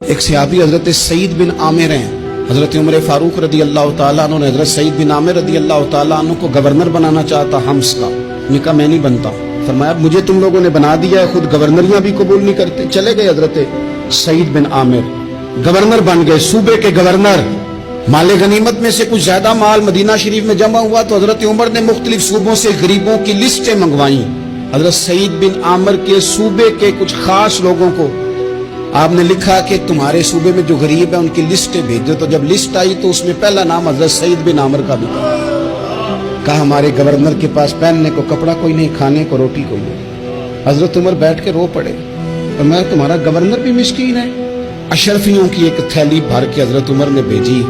ایک صحابی حضرت سعید بن عامر ہیں، حضرت عمر فاروق رضی اللہ تعالیٰ عنہ نے حضرت سعید بن عامر رضی اللہ تعالیٰ عنہ کو گورنر بنانا چاہتا حمص کا. نے کہا میں نہیں بنتا. فرمایا مجھے تم لوگوں نے بنا دیا ہے، خود گورنریاں بھی قبول نہیں کرتے. چلے گئے حضرت سعید بن عامر، گورنر بن گئے، صوبے کے گورنر. مال غنیمت میں سے کچھ زیادہ مال مدینہ شریف میں جمع ہوا تو حضرت عمر نے مختلف صوبوں سے غریبوں کی لسٹیں منگوائیں. حضرت سعید بن عامر کے صوبے کے کچھ خاص لوگوں کو آپ نے لکھا کہ تمہارے صوبے میں جو غریب ہیں ان کی لسٹیں بھیجو. تو جب لسٹ آئی تو اس میں پہلا نام حضرت سعید بن عامر کا بھی تھا. کہا ہمارے گورنر کے پاس پہننے کو کپڑا کوئی نہیں، کھانے کو روٹی کوئی نہیں. حضرت عمر بیٹھ کے رو پڑے اور میں تمہارا گورنر بھی مسکین ہے. اشرفیوں کی ایک تھیلی بھر کے حضرت عمر نے بھیجی.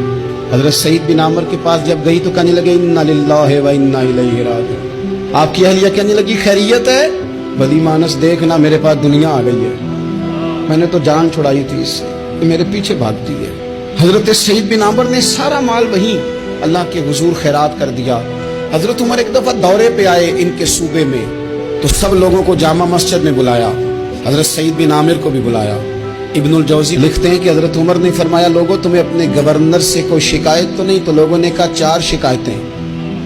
حضرت سعید بن عامر کے پاس جب گئی تو کہنے لگے انا للہ و انا الیہ راجعون. آپ کی اہلیہ کہنے لگی خیریت ہے؟ بلی مانس دیکھنا میرے پاس دنیا آ گئی ہے، میں نے تو جان چھڑائی تھی اس سے، کہ میرے پیچھے بھاگتی ہے. حضرت سعید بن عامر نے سارا مال وہیں اللہ کے حضور خیرات کر دیا. حضرت عمر ایک دفعہ دورے پہ آئے ان کے صوبے میں تو سب لوگوں کو جامع مسجد میں بلایا، حضرت سعید بن عامر کو بھی بلایا. ابن الجوزی لکھتے ہیں کہ حضرت عمر نے فرمایا لوگوں تمہیں اپنے گورنر سے کوئی شکایت تو نہیں؟ تو لوگوں نے کہا 4 شکایتیں.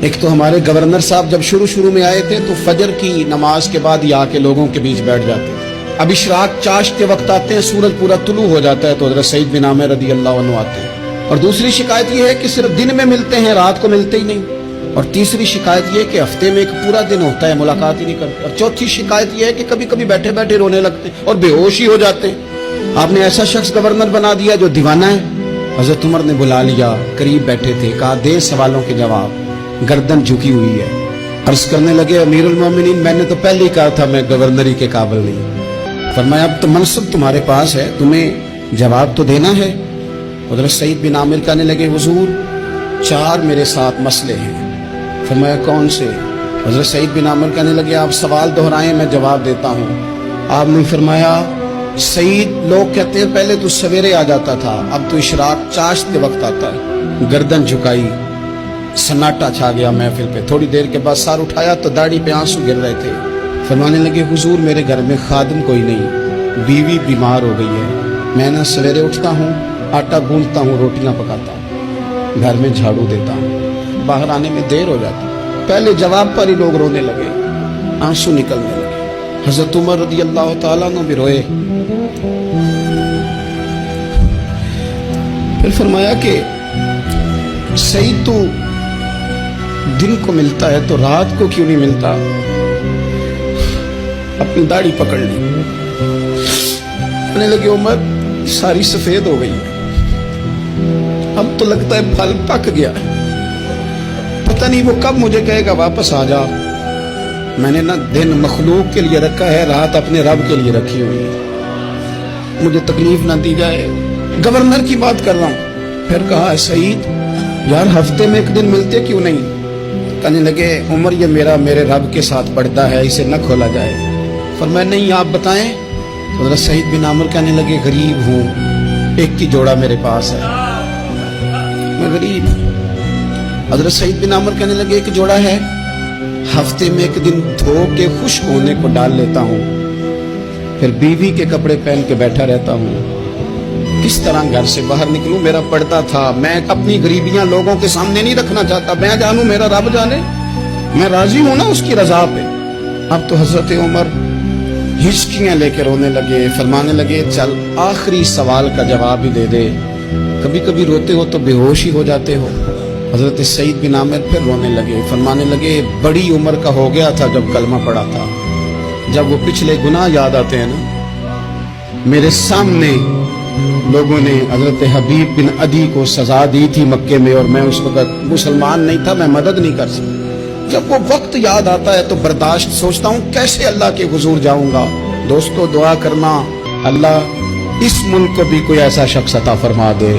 ایک تو ہمارے گورنر صاحب جب شروع میں آئے تھے تو فجر کی نماز کے بعد ہی آ کے لوگوں کے بیچ بیٹھ جاتے تھے. اب اشراق چاشت کے وقت آتے ہیں، سورج پورا طلوع ہو جاتا ہے تو حضرت سعید بن عامر رضی اللہ عنہ آتے ہیں. اور دوسری شکایت یہ ہے کہ صرف دن میں ملتے ہیں، رات کو ملتے ہی نہیں. اور تیسری شکایت یہ کہ ہفتے میں ایک پورا دن ہوتا ہے ملاقات ہی نہیں کرتے. اور چوتھی شکایت یہ ہے کہ کبھی کبھی بیٹھے بیٹھے رونے لگتے ہیں اور بے ہوش ہی ہو جاتے ہیں. آپ نے ایسا شخص گورنر بنا دیا جو دیوانہ ہے. حضرت عمر نے بلا لیا، قریب بیٹھے تھے، کہا دے سوالوں کے جواب. گردن جھکی ہوئی ہے. عرض کرنے لگے امیر المومنین میں نے تو پہلے ہی کہا تھا میں گورنری کے قابل نہیں. فرمایا اب تو منصب تمہارے پاس ہے، تمہیں جواب تو دینا ہے. حضرت سعید بن عامر کہنے لگے حضور 4 میرے ساتھ مسئلے ہیں. فرمایا کون سے؟ حضرت سعید بن عامر کہنے لگے آپ سوال دہرائیں میں جواب دیتا ہوں. آپ نے فرمایا سعید لوگ کہتے ہیں پہلے تو سویرے آ جاتا تھا، اب تو اشراق چاشت کے وقت آتا ہے. گردن جھکائی، سناٹا چھا گیا محفل پہ. تھوڑی دیر کے بعد سر اٹھایا تو داڑھی پہ آنسو گر رہے تھے. فرمانے لگے حضور میرے گھر میں خادم کوئی نہیں، بیوی بیمار ہو گئی ہے. میں نہ سویرے اٹھتا ہوں، آٹا گوندتا ہوں، روٹیاں پکاتا ہوں، گھر میں جھاڑو دیتا ہوں، باہر آنے میں دیر ہو جاتی. پہلے جواب پر ہی لوگ رونے لگے، آنسو نکلنے لگے. حضرت عمر رضی اللہ تعالیٰ عنہ بھی روئے. پھر فرمایا کہ سعید تو دن کو ملتا ہے تو رات کو کیوں نہیں ملتا؟ اپنی داڑھی پکڑ لی. کہنے لگے عمر ساری سفید ہو گئی، اب تو لگتا ہے پھل پک گیا، پتہ نہیں وہ کب مجھے کہے گا واپس آ جا. میں نے نہ دن مخلوق کے لیے رکھا ہے، رات اپنے رب کے لیے رکھی ہوئی ہے، مجھے تکلیف نہ دی جائے. گورنر کی بات کر رہا ہوں. پھر کہا سعید یار ہفتے میں ایک دن ملتے کیوں نہیں؟ کہنے لگے عمر یہ میرے رب کے ساتھ پڑتا ہے، اسے نہ کھولا جائے. فرمایا نہیں آپ بتائیں. حضرت سعید بن عامر کہنے لگے غریب ہوں، ایک کی جوڑا میرے پاس ہے، میں غریب ہوں. حضرت سعید بن عامر کہنے لگے ایک جوڑا ہے، ہفتے میں ایک دن دھو کے خشک ہونے کو ڈال لیتا ہوں، پھر بیوی کے کپڑے پہن کے بیٹھا رہتا ہوں. کس طرح گھر سے باہر نکلوں؟ میرا پردہ تھا، میں اپنی غریبیاں لوگوں کے سامنے نہیں رکھنا چاہتا. میں جانوں میرا رب جانے، میں راضی ہوں نا اس کی رضا پہ. اب تو حضرت عمر ہچکیاں لے کے رونے لگے. فرمانے لگے چل آخری سوال کا جواب ہی دے دے، کبھی کبھی روتے ہو تو بے ہوش ہی ہو جاتے ہو. حضرت سعید بن عامر پھر رونے لگے. فرمانے لگے بڑی عمر کا ہو گیا تھا جب کلمہ پڑا تھا. جب وہ پچھلے گناہ یاد آتے ہیں نا، میرے سامنے لوگوں نے حضرت حبیب بن عدی کو سزا دی تھی مکے میں، اور میں اس وقت مسلمان نہیں تھا، میں مدد نہیں کر سکتا. جب وہ وقت یاد آتا ہے تو برداشت سوچتا ہوں کیسے اللہ کے حضور جاؤں گا. دوستو دعا کرنا اللہ اس ملک کو بھی کوئی ایسا شخص عطا فرما دے